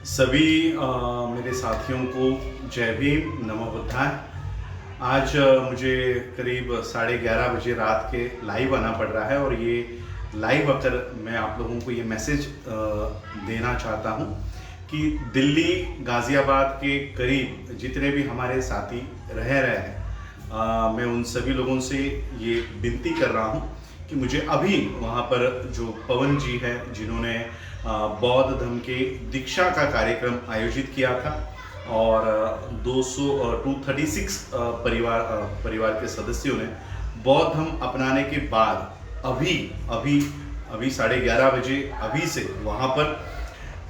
सभी मेरे साथियों को जय भीम, नमो बुद्धाय। आज मुझे करीब 11:30 बजे रात के लाइव आना पड़ रहा है और ये लाइव आकर मैं आप लोगों को ये मैसेज देना चाहता हूँ कि दिल्ली गाज़ियाबाद के करीब जितने भी हमारे साथी रह रहे हैं, मैं उन सभी लोगों से ये विनती कर रहा हूँ कि मुझे अभी वहाँ पर जो पवन जी हैं जिन्होंने बौद्ध धर्म के दीक्षा का कार्यक्रम आयोजित किया था और 236 परिवार के सदस्यों ने बौद्ध धर्म अपनाने के बाद अभी अभी अभी 11:30 बजे अभी से वहाँ पर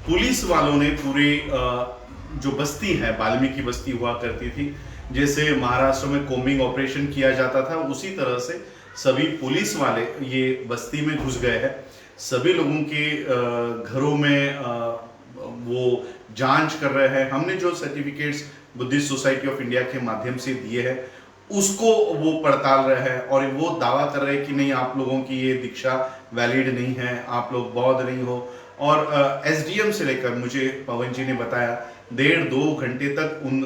पुलिस वालों ने पूरे जो बस्ती है, वाल्मीकि बस्ती हुआ करती थी, जैसे महाराष्ट्र में कोम्बिंग ऑपरेशन किया जाता था, उसी तरह से सभी पुलिस वाले ये बस्ती में घुस गए हैं। सभी लोगों के घरों में वो जांच कर रहे हैं। हमने जो certificates Buddhist society of India के माध्यम से दिए हैं उसको वो पड़ताल रहे हैं और वो दावा कर रहे हैं कि नहीं, आप लोगों की ये दीक्षा वैलिड नहीं है, आप लोग बौद्ध नहीं हो। और एसडीएम से लेकर मुझे पवन जी ने बताया 1.5-2 घंटे तक उन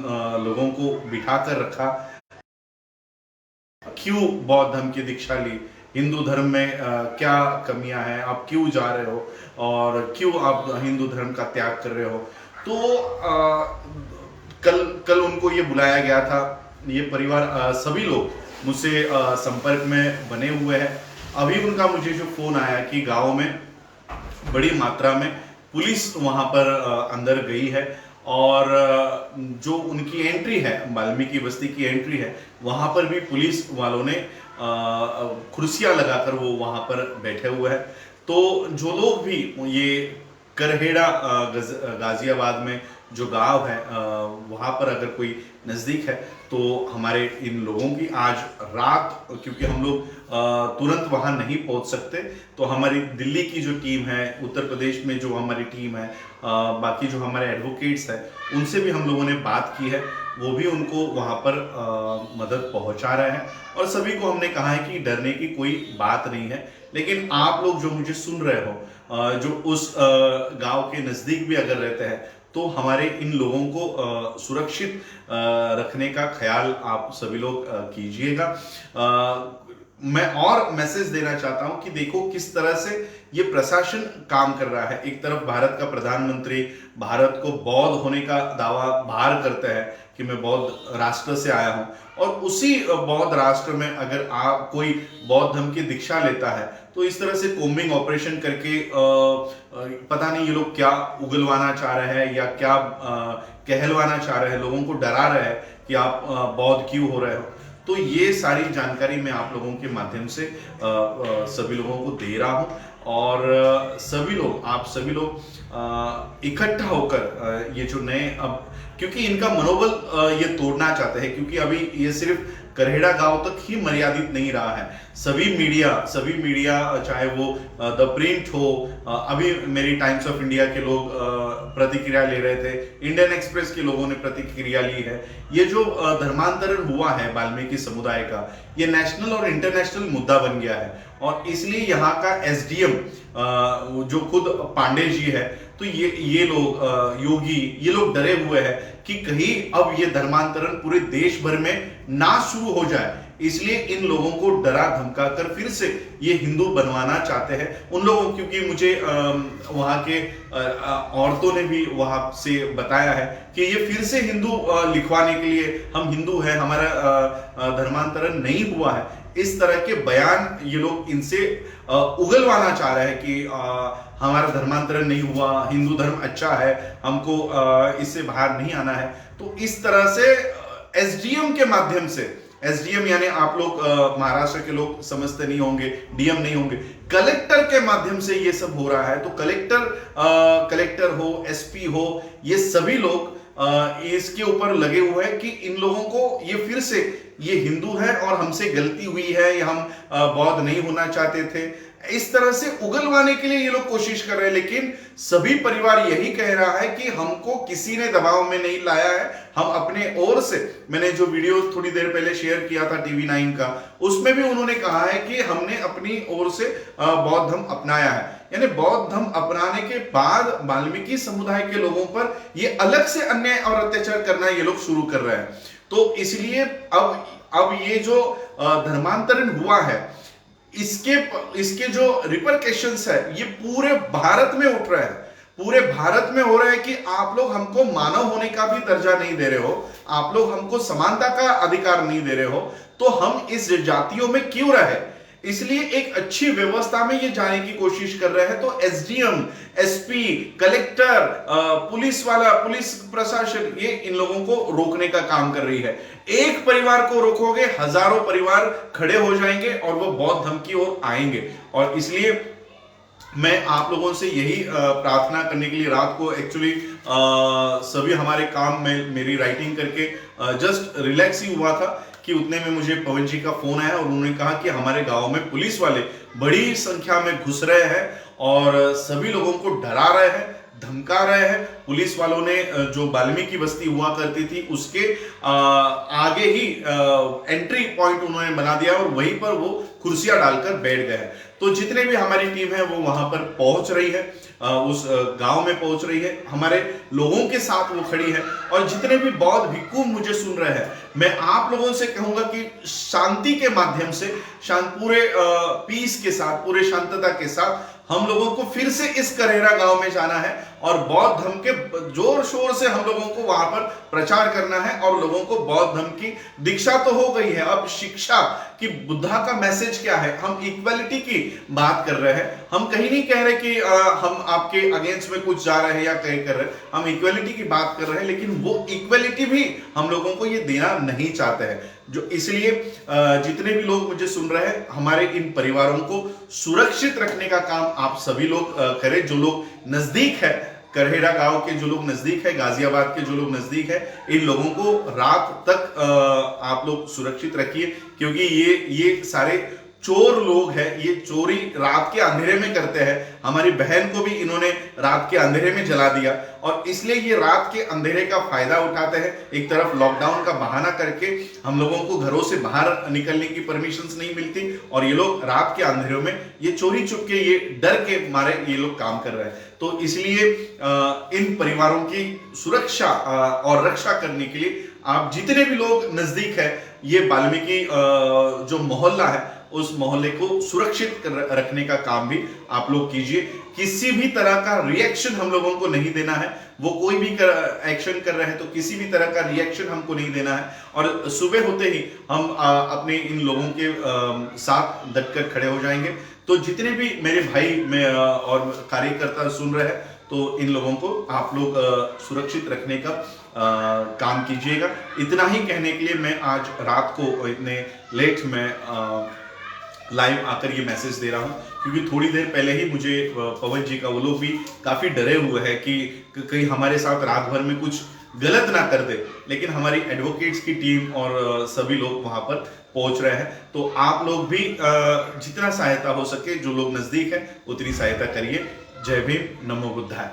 लोगों को बिठा कर रखा। क्यों बौद्ध धर्म की दीक्षा ली, हिंदू धर्म में क्या कमियां हैं, आप क्यों जा रहे हो और क्यों आप हिंदू धर्म का त्याग कर रहे हो। तो कल उनको ये बुलाया गया था। ये परिवार सभी लोग मुझसे संपर्क में बने हुए हैं। अभी उनका मुझे जो फोन आया कि गांव में बड़ी मात्रा में पुलिस वहां पर अंदर गई है और जो उनकी एंट्री है, वाल्मीकि बस्ती की एंट्री है, वहां पर भी पुलिस वालों ने कुर्सियां लगाकर वो वहां पर बैठे हुए हैं। तो जो लोग भी ये करहेड़ा गाजियाबाद में जो गांव है वहां पर अगर कोई नज़दीक है तो हमारे इन लोगों की आज रात, क्योंकि हम लोग तुरंत वहां नहीं पहुंच सकते, तो हमारी दिल्ली की जो टीम है, उत्तर प्रदेश में जो हमारी टीम है, बाकी जो हमारे एडवोकेट्स हैं, उनसे भी हम लोगों ने बात की है। वो भी उनको वहां पर मदद पहुंचा रहे हैं और सभी को हमने कहा है कि डरने की कोई बात नहीं है। लेकिन आप लोग जो मुझे सुन रहे हो, जो उस गांव के नज़दीक भी अगर रहते हैं, तो हमारे इन लोगों को सुरक्षित रखने का ख्याल आप सभी लोग कीजिएगा। मैं और मैसेज देना चाहता हूं कि देखो किस तरह से ये प्रशासन काम कर रहा है। एक तरफ भारत का प्रधानमंत्री भारत को बौद्ध होने का दावा बाहर करते हैं कि मैं बौद्ध राष्ट्र से आया हूं, और उसी बौद्ध राष्ट्र में अगर आप कोई बौद्ध धर्म की दीक्षा लेता है तो इस तरह से कोम्बिंग ऑपरेशन करके पता नहीं ये लोग क्या उगलवाना चाह रहे हैं या क्या कहलवाना चाह रहे हैं, लोगों को डरा रहे हैं कि आप बौद्ध क्यों हो रहे हो। तो ये सारी जानकारी मैं आप लोगों के माध्यम से सभी लोगों को दे रहा हूं और आप सभी लोग इकट्ठा होकर ये जो नए, अब क्योंकि इनका मनोबल ये तोड़ना चाहते हैं, क्योंकि अभी ये सिर्फ करहेड़ा गांव तक ही मर्यादित नहीं रहा है। सभी मीडिया चाहे वो द प्रिंट हो, अभी मेरी टाइम्स ऑफ इंडिया के लोग प्रतिक्रिया ले रहे थे, इंडियन एक्सप्रेस के लोगों ने प्रतिक्रिया ली है। ये जो धर्मांतरण हुआ है वाल्मीकि समुदाय का, ये नेशनल और इंटरनेशनल मुद्दा बन गया है और इसलिए यहाँ का एसडीएम जो खुद पांडे जी है, तो ये लोग योगी, ये लोग डरे हुए हैं कि कहीं अब ये धर्मांतरण पूरे देश भर में ना शुरू हो जाए, इसलिए इन लोगों को डरा धमका कर फिर से ये हिंदू बनवाना चाहते हैं उन लोगों। क्योंकि मुझे वहां के औरतों ने भी वहां से बताया है कि ये फिर से हिंदू लिखवाने के लिए, हम हिंदू हैं, हमारा धर्मांतरण नहीं हुआ है, इस तरह के बयान ये लोग इनसे उगलवाना चाह रहे हैं कि हमारा धर्मांतरण नहीं हुआ, हिंदू धर्म अच्छा है, हमको इससे बाहर नहीं आना है। तो इस तरह से एसडीएम के माध्यम से, एसडीएम यानी आप लोग महाराष्ट्र के लोग समझते नहीं होंगे, डीएम नहीं होंगे, कलेक्टर के माध्यम से ये सब हो रहा है। तो कलेक्टर हो, एसपी हो, ये सभी लोग इसके ऊपर लगे हुए हैं कि इन लोगों को ये फिर से ये हिंदू है और हमसे गलती हुई है या हम बौद्ध नहीं होना चाहते थे, इस तरह से उगलवाने के लिए ये लोग कोशिश कर रहे हैं। लेकिन सभी परिवार यही कह रहा है कि हमको किसी ने दबाव में नहीं लाया है, हम अपने ओर से, मैंने जो वीडियो थोड़ी देर पहले शेयर किया था TV9 का, उसमें भी उन्होंने कहा है कि हमने अपनी ओर से बौद्ध धर्म अपनाया है। यानी बौद्ध धर्म अपनाने के बाद वाल्मीकि समुदाय के लोगों पर ये अलग से अन्याय और अत्याचार करना ये लोग शुरू कर रहे हैं। तो इसलिए अब ये जो धर्मांतरण हुआ है, इसके जो रिपरकशंस है ये पूरे भारत में उठ रहे हैं, पूरे भारत में हो रहा है कि आप लोग हमको मानव होने का भी दर्जा नहीं दे रहे हो, आप लोग हमको समानता का अधिकार नहीं दे रहे हो, तो हम इस जातियों में क्यों रहे। इसलिए एक अच्छी व्यवस्था में ये जाने की कोशिश कर रहे हैं। तो एसडीएम, एसपी, कलेक्टर, पुलिस वाला, पुलिस प्रशासन ये इन लोगों को रोकने का काम कर रही है। एक परिवार को रोकोगे, हजारों परिवार खड़े हो जाएंगे और वो बौद्ध धर्म की ओर आएंगे। और इसलिए मैं आप लोगों से यही प्रार्थना करने के लिए रात को एक्चुअली सभी हमारे काम में मेरी राइटिंग करके जस्ट रिलैक्स ही हुआ था कि उतने में मुझे पवन जी का फोन आया और उन्होंने कहा कि हमारे गांव में पुलिस वाले बड़ी संख्या में घुस रहे हैं और सभी लोगों को डरा रहे हैं, धमका रहे हैं। पुलिस वालों ने जो वाल्मीकि बस्ती हुआ करती थी उसके आगे ही एंट्री पॉइंट उन्होंने बना दिया और वहीं पर वो कुर्सियां डालकर बैठ गए। तो जितने भी हमारी टीम है वो वहां पर पहुंच रही है, उस गांव में पहुंच रही है, हमारे लोगों के साथ वो खड़ी है। और जितने भी बौद्ध भिक्खु मुझे सुन रहे हैं, मैं आप लोगों से कहूंगा कि शांति के माध्यम से, पूरे पीस के साथ, पूरे शांतता के साथ हम लोगों को फिर से इस करेरा गांव में जाना है और बौद्ध धर्म के जोर शोर से हम लोगों को वहां पर प्रचार करना है। और लोगों को बौद्ध धर्म की दीक्षा तो हो गई है, अब शिक्षा कि बुद्धा का मैसेज क्या है। हम इक्वालिटी की बात कर रहे हैं, हम कहीं नहीं कह रहे कि हम आपके अगेंस्ट में कुछ जा रहे हैं या कहीं कर रहे हैं, हम इक्वालिटी की बात कर रहे हैं। लेकिन वो इक्वालिटी भी हम लोगों को ये देना नहीं चाहते हैं। जो इसलिए जितने भी लोग मुझे सुन रहे हैं, हमारे इन परिवारों को सुरक्षित रखने का काम आप सभी लोग करें। जो लोग नजदीक है, करहेरा गांव के जो लोग नजदीक है, गाजियाबाद के जो लोग नजदीक है, इन लोगों को रात तक आप लोग सुरक्षित रखिए, क्योंकि ये सारे चोर लोग हैं, ये चोरी रात के अंधेरे में करते हैं। हमारी बहन को भी इन्होंने रात के अंधेरे में जला दिया और इसलिए ये रात के अंधेरे का फायदा उठाते हैं। एक तरफ लॉकडाउन का बहाना करके हम लोगों को घरों से बाहर निकलने की परमिशंस नहीं मिलती और ये लोग रात के अंधेरों में ये चोरी चुपके, ये डर के मारे ये लोग काम कर रहे हैं। तो इसलिए इन परिवारों की सुरक्षा और रक्षा करने के लिए आप जितने भी लोग नजदीक है, ये वाल्मीकि जो मोहल्ला है उस मोहल्ले को सुरक्षित रखने का काम भी आप लोग कीजिए। किसी भी तरह का रिएक्शन हम लोगों को नहीं देना है। वो कोई भी एक्शन कर रहे हैं तो किसी भी तरह का रिएक्शन हमको नहीं देना है। और सुबह होते ही हम अपने इन लोगों के साथ डटकर खड़े हो जाएंगे। तो जितने भी मेरे भाई में और कार्यकर्ता सुन रहे हैं, तो इन लोगों को आप लोग सुरक्षित रखने का काम कीजिएगा। इतना ही कहने के लिए मैं आज रात को इतने लेट में लाइव आकर ये मैसेज दे रहा हूँ, क्योंकि थोड़ी देर पहले ही मुझे पवन जी का वो लोग भी काफी डरे हुए हैं कि कहीं हमारे साथ रात भर में कुछ गलत ना कर दे। लेकिन हमारी एडवोकेट्स की टीम और सभी लोग वहां पर पहुंच रहे हैं। तो आप लोग भी जितना सहायता हो सके, जो लोग नजदीक है उतनी सहायता करिए। जय भीम, नमो बुद्धाय।